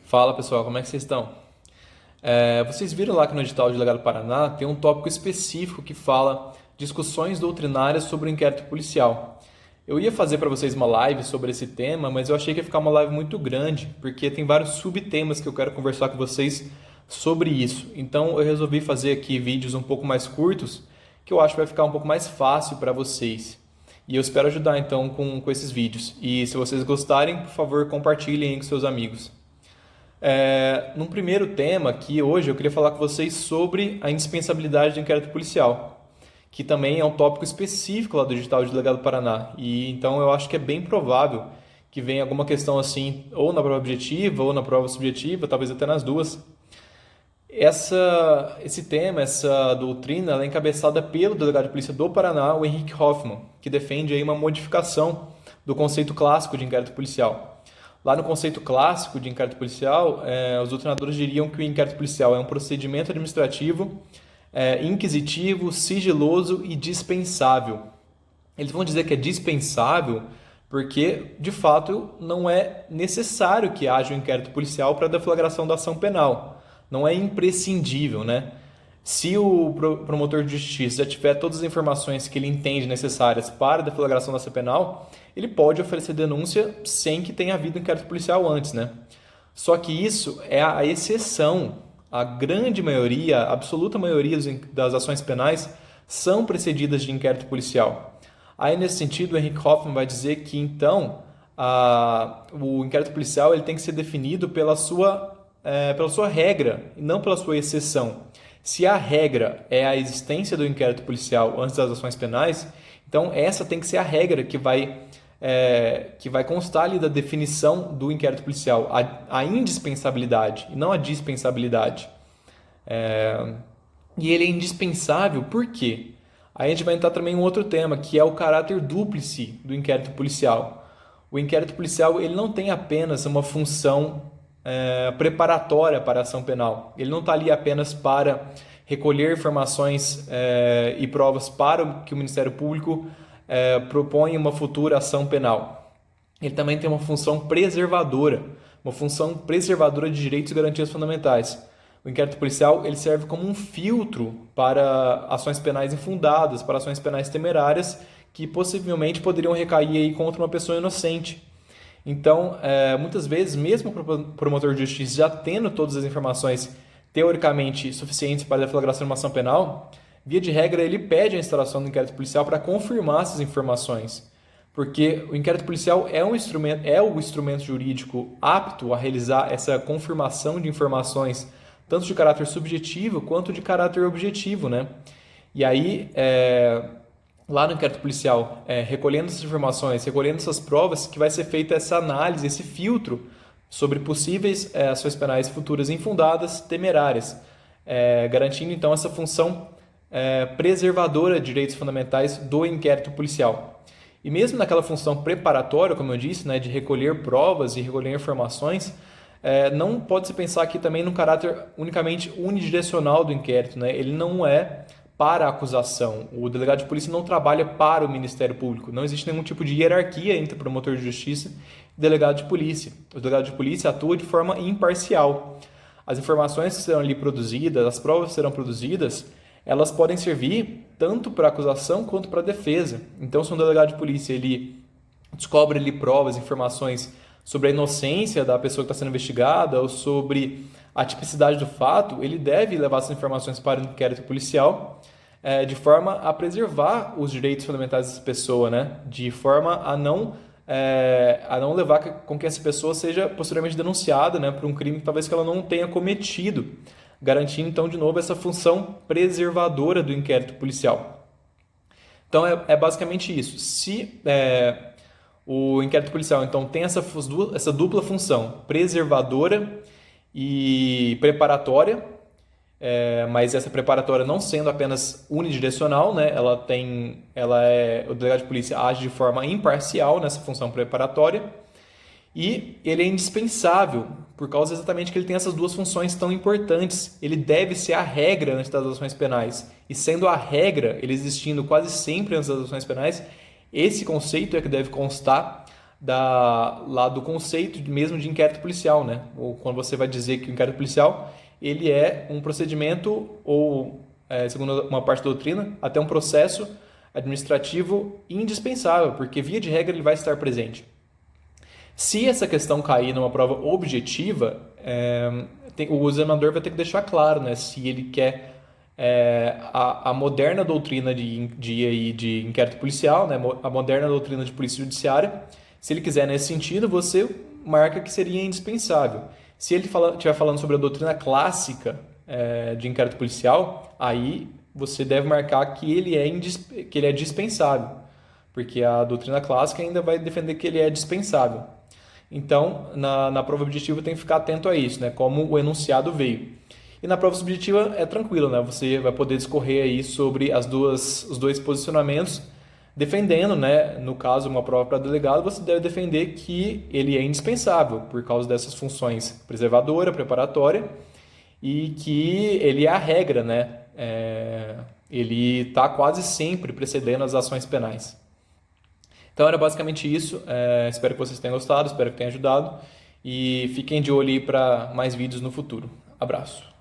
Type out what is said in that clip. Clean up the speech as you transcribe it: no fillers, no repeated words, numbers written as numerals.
Fala pessoal, como é que vocês estão? Vocês viram lá que no edital de delegado do Paraná tem um tópico específico que fala discussões doutrinárias sobre o inquérito policial. Eu ia fazer para vocês uma live sobre esse tema, mas eu achei que ia ficar uma live muito grande, porque tem vários subtemas que eu quero conversar com vocês sobre isso. Então eu resolvi fazer aqui vídeos um pouco mais curtos, que eu acho que vai ficar um pouco mais fácil para vocês. E eu espero ajudar então com esses vídeos. E se vocês gostarem, por favor, compartilhem aí com seus amigos. Num primeiro tema aqui hoje eu queria falar com vocês sobre a indispensabilidade do inquérito policial, que também é um tópico específico lá do edital de delegado do Paraná. E então eu acho que é bem provável que venha alguma questão assim, ou na prova objetiva ou na prova subjetiva, talvez até nas duas. Esse tema, essa doutrina, ela é encabeçada pelo delegado de polícia do Paraná, o Henrique Hoffmann, que defende aí uma modificação do conceito clássico de inquérito policial. Lá no conceito clássico de inquérito policial, os doutrinadores diriam que o inquérito policial é um procedimento administrativo inquisitivo, sigiloso e dispensável. Eles vão dizer que é dispensável porque, de fato, não é necessário que haja um inquérito policial para a deflagração da ação penal. Não é imprescindível, né? Se o promotor de justiça já tiver todas as informações que ele entende necessárias para a deflagração da ação penal, ele pode oferecer denúncia sem que tenha havido inquérito policial antes, né? Só que isso é a exceção. A grande maioria, a absoluta maioria das ações penais são precedidas de inquérito policial. Aí, nesse sentido, o Henrique Hoffmann vai dizer que, então, o inquérito policial ele tem que ser definido pela sua regra e não pela sua exceção. Se a regra é a existência do inquérito policial antes das ações penais, então essa tem que ser a regra que vai constar ali da definição do inquérito policial, a indispensabilidade e não a dispensabilidade. E ele é indispensável por quê? Aí a gente vai entrar também em um outro tema, que é o caráter dúplice do inquérito policial. O inquérito policial ele não tem apenas uma função preparatória para a ação penal. Ele não está ali apenas para recolher informações e provas para que o Ministério Público propõe uma futura ação penal. Ele também tem uma função preservadora de direitos e garantias fundamentais. O inquérito policial ele serve como um filtro para ações penais infundadas, para ações penais temerárias que possivelmente poderiam recair aí contra uma pessoa inocente. Então, muitas vezes, mesmo o promotor de justiça já tendo todas as informações teoricamente suficientes para a deflagração de uma ação penal, via de regra ele pede a instauração do inquérito policial para confirmar essas informações. Porque o inquérito policial é o instrumento jurídico apto a realizar essa confirmação de informações, tanto de caráter subjetivo quanto de caráter objetivo, né? E aí, lá no inquérito policial, recolhendo essas informações, recolhendo essas provas, que vai ser feita essa análise, esse filtro sobre possíveis ações penais futuras infundadas, temerárias, garantindo então essa função preservadora de direitos fundamentais do inquérito policial. E mesmo naquela função preparatória, como eu disse, né, de recolher provas e recolher informações, não pode se pensar aqui também no caráter unicamente unidirecional do inquérito, né? Ele não é para a acusação. O delegado de polícia não trabalha para o Ministério Público. Não existe nenhum tipo de hierarquia entre promotor de justiça e delegado de polícia. O delegado de polícia atua de forma imparcial. As informações que serão ali produzidas, as provas que serão produzidas, elas podem servir tanto para a acusação quanto para a defesa. Então, se um delegado de polícia ele descobre ali provas, informações sobre a inocência da pessoa que está sendo investigada ou sobre a tipicidade do fato, ele deve levar essas informações para o inquérito policial de forma a preservar os direitos fundamentais dessa pessoa, né? De forma a não levar com que essa pessoa seja posteriormente denunciada, né, por um crime talvez que ela não tenha cometido, garantindo então de novo essa função preservadora do inquérito policial. Então é basicamente isso. Se o inquérito policial então tem essa dupla função, preservadora e preparatória, mas essa preparatória não sendo apenas unidirecional, né? O delegado de polícia age de forma imparcial nessa função preparatória e ele é indispensável por causa exatamente que ele tem essas duas funções tão importantes. Ele deve ser a regra antes das ações penais e sendo a regra, ele existindo quase sempre antes das ações penais, esse conceito é que deve constar lá do conceito mesmo de inquérito policial, né? Ou quando você vai dizer que o inquérito policial ele é um procedimento ou, segundo uma parte da doutrina, até um processo administrativo indispensável, porque via de regra ele vai estar presente. Se essa questão cair numa prova objetiva, o examinador vai ter que deixar claro, né, se ele quer a moderna doutrina de inquérito policial, né, a moderna doutrina de polícia judiciária. Se ele quiser nesse sentido, você marca que seria indispensável. Se ele estiver falando sobre a doutrina clássica de inquérito policial, aí você deve marcar que ele é dispensável, porque a doutrina clássica ainda vai defender que ele é dispensável. Então, na prova objetiva tem que ficar atento a isso, né? Como o enunciado veio. E na prova subjetiva é tranquilo, né? Você vai poder discorrer aí sobre os dois posicionamentos, defendendo, né? No caso, uma prova para delegado, você deve defender que ele é indispensável por causa dessas funções preservadora, preparatória, e que ele é a regra, né? Ele está quase sempre precedendo as ações penais. Então era basicamente isso. Espero que vocês tenham gostado, espero que tenha ajudado. E fiquem de olho aí para mais vídeos no futuro. Abraço.